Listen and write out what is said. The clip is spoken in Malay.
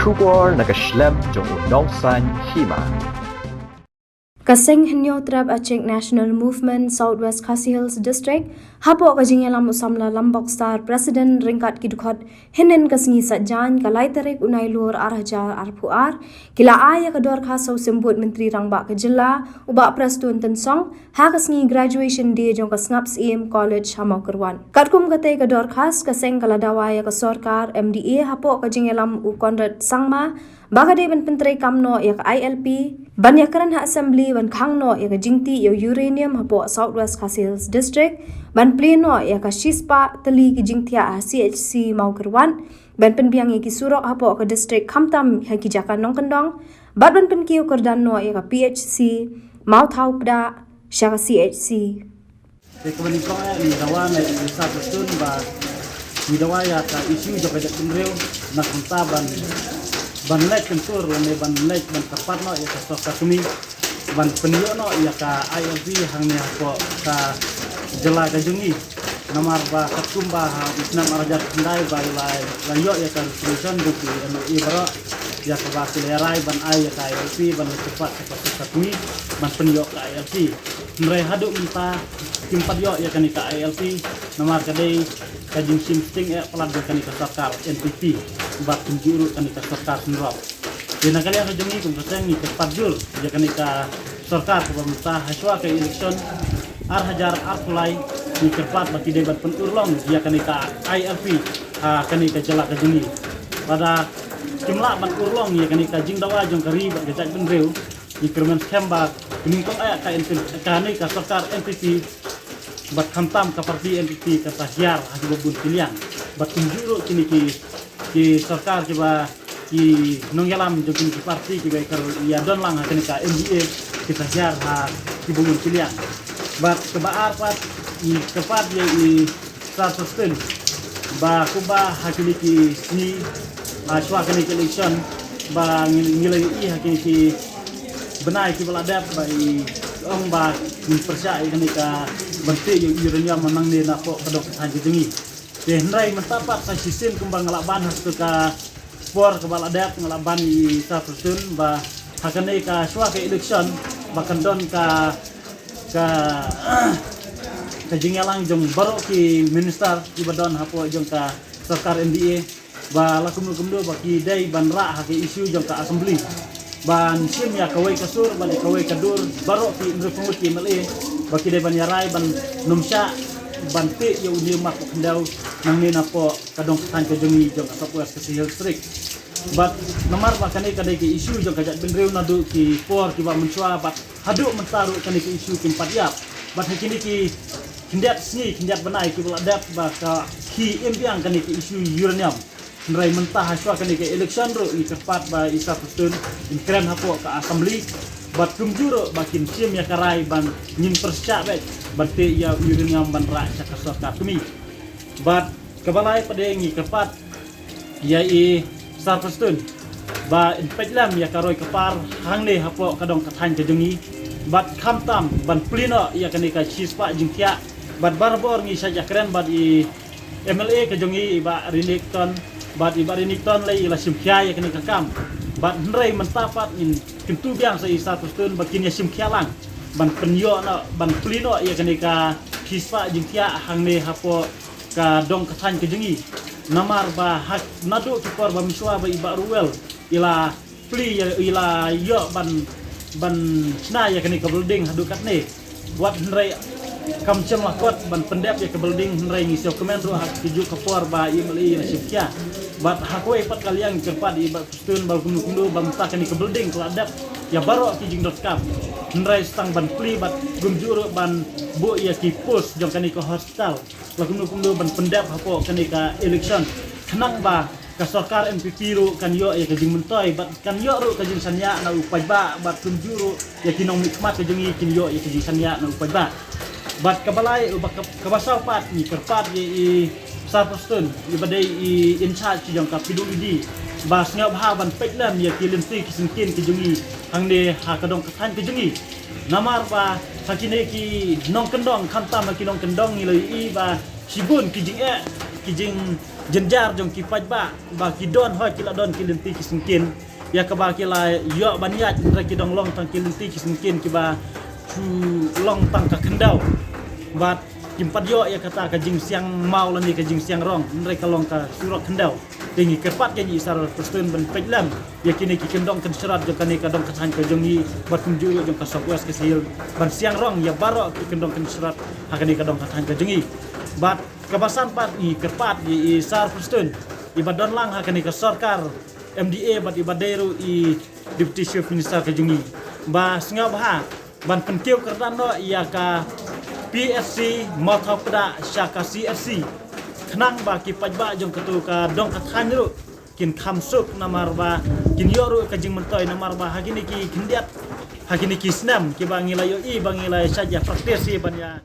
Shubor nakaslem jong udongsan hima. Kaseng henyo trap Aceh National Movement Southwest Khasi Hills District hapo kajing alam usamla lambok star President ringkat kidukot hinen kasngi sajan kalai tarik unai luar arhaja arpuar kila aya kedor khasau sembut Menteri Rangbak Kejela ubak prestun tensong ha kasngi graduation day jong kasngap SIM College Hamau Kerwan katkum kate kedor khas kaseng kaladawaya ke sorkar MDA hapo kajing alam u Konrad Sangma Bagade ban penteri kamno yak ILP ban yakran ha assembly ban khangno yak jingti yo uranium hapo Southwest Khasi Hills District ban pleno yak shispa teli ki jingtia CHC Mau Kerwan ban penbiang ki surok hapo ke district Khamtam ha ki jakan nong kendong ban penkiu kerdanno yak PHC Mau Thaupda syaka CHC Rekomendasi kau ni dawa ni bisa betul bah ni dawa ya ta isu japa jat kumreu nak kuntaban ban lek kentur ne ban lek ban tepat no ya ka ka kami ban penio no ya ka ILP hang ne ko ka jela ka jungi namar ba katumba ha isna marajat ndai ba la yo ya ka solution buku no ibara ya ka ba lerai ban ai ya ka ILP ban tepat ka kami ban penio ka ILP mre hadu minta timpat yo ya kan ka ILP namar kadai kajing simsting pelat kan ka sarkar NPP bat tunjuru kan ka sarkar senrop dina kali ang jungi kung kaseng ni kepadjul ya kan ka sarkar pemerintah haswa ke election ar hajar ar pulai ni kepat baki debat penurlong ya kan ka ILP kan ka jela ka jungi pada jumlah ban urlong ya kan ka jing dawa jong kari ba gajak benreu ni kermen khamba ningkong aya ka NPP ka ni ka sarkar NPP bat khantam ka parti NPP ka tahyar haju bun pilihan bat tunjuru kini ki sarkar ki ba ki nongyalam jokin ki parti ki baikar ya don lang hakani ka MDA ki tahyar ha ki bun pilihan bat kebaar pat i kepat ye i sustain ba kuba hakini ki ni aswa kani ki election ba ngilai i hakini ki benai ki baladap ba i ong ba persia kani ka bante yung uranium menang ni nak kok kedok haji jengi. Deh nrai mentapak sa sistem kembang ngalaban has ka spor ke baladak ngalaban i sa persun ba hakane ka swa ke election bahkan don ka jingalang jong baru ki minister ibadon hapo jong ka sarkar MDA ba lakum do baki dai ban ra hake isu jong ka assembly ban sim ya kawai kasur ban kawai kadur baru ki nrepungut ki male baki de ban yarai ban numsha ban te yo ni mak kendau nang ni napo kadong kan ke jongi jong Southwest Khasi Hills District bat nomar ba kanai kadai ke isu jong kajat benreu nadu ki por ki ba mensua bat hadu mentaru kanai ke isu ki empat yap bat hakini ki kindat sni kindat benai ki beladak ba ka ki embiang kanai ke isu uranium nrai mentah haswa kanai ke election ro ni tepat ba isa putun in kren hapo ka assembly bat kumjuro bakin sim ya karai ban nyim persya bet bate ya uranium ban ra ka sarkar kami bat kabalai padengi kepat ya i sarpustun ba impetlam ya karoi kepar hangne hapo kadong kathan kejengi bat khamtam ban plino ya kanika chispa jingkia bat barbor ngi saja keren bat i MLA kejengi ba rinikton bat i rinikton lai la simkia ya kanika kam bat nrai mentapat in kentu biang sa isa pustun bakin ya simkia lang ban penyo na ban plino ya kanika chispa jingkia hangne hapo ka dong kathan kejengi namar ba hak nado kipor ba miswa ba iba ruel ila pli ila yo ban na ya kani ka building hadu katne buat nrai kam cem lakot ban pendep ya ke building nrai ngi dokumen ro hak tuju kepor ba imli na sipkia bat hakwe pat kalian cepat iba pustun ba kundu ba mta kani ke building keladap ya baro kijing.com nrai stang ban pli bat gumjuro ban bu ya ki post jong kani ke hospital lakum ban pendap hapo kani ka election kenang ba ka sarkar MPP ro kan yo ya kajing mentoy bat kan yo ro kajing sanya na upaj ba bat kunjuro ya kinong mikmat kajing kin yo ya kajing sanya na upaj ba bat kabalai kabasaw pat ni kerpat i sarpostun ibadai i in charge jong ka PWD bas ngap haban peklam ya kilimti kisingkin kajing hangne ha kadong kathan kajing namar ba hakine ki nong kendong khantam ki nong kendong ngilai i ba sibun kijing jenjar jong ki pajba ba ki don hoi ki la don ki lenti ki singkin ya ka ba ki la yo banyat ndra ki dong long tang ki lenti ki singkin ki ba chu long tang ka kendau ba kimpat yo ya kata ka jing siang mau lan ka jing siang rong ndra ka long ka surok kendau tinggi kerpat kan isar perstun ban pejlam ya kini ki kendong kan serat jong kan ka dong ka han ka jong ni bat kunju yo jong ka Southwest ke sil ban siang rong ya baro ki kendong kan serat ha kan ka dong ka han ka jong ni bat kebasan pat i kerpat i isar perstun ibadon lang ha kan ka sarkar MDA bat ibadero i deputy chief minister ka jong ni ba singa ba ban pentiu kerdan no ya ka PSC Mathapda Shaka CSC kenang ba ki pajba jong ketu ka dong ka than ru kin khamsuk namar ba kin yoru ka jing mentoy namar ba hagini ki kindiat hagini ki snam ki ba ngilay yo i ba ngilay saja praktis si ban ya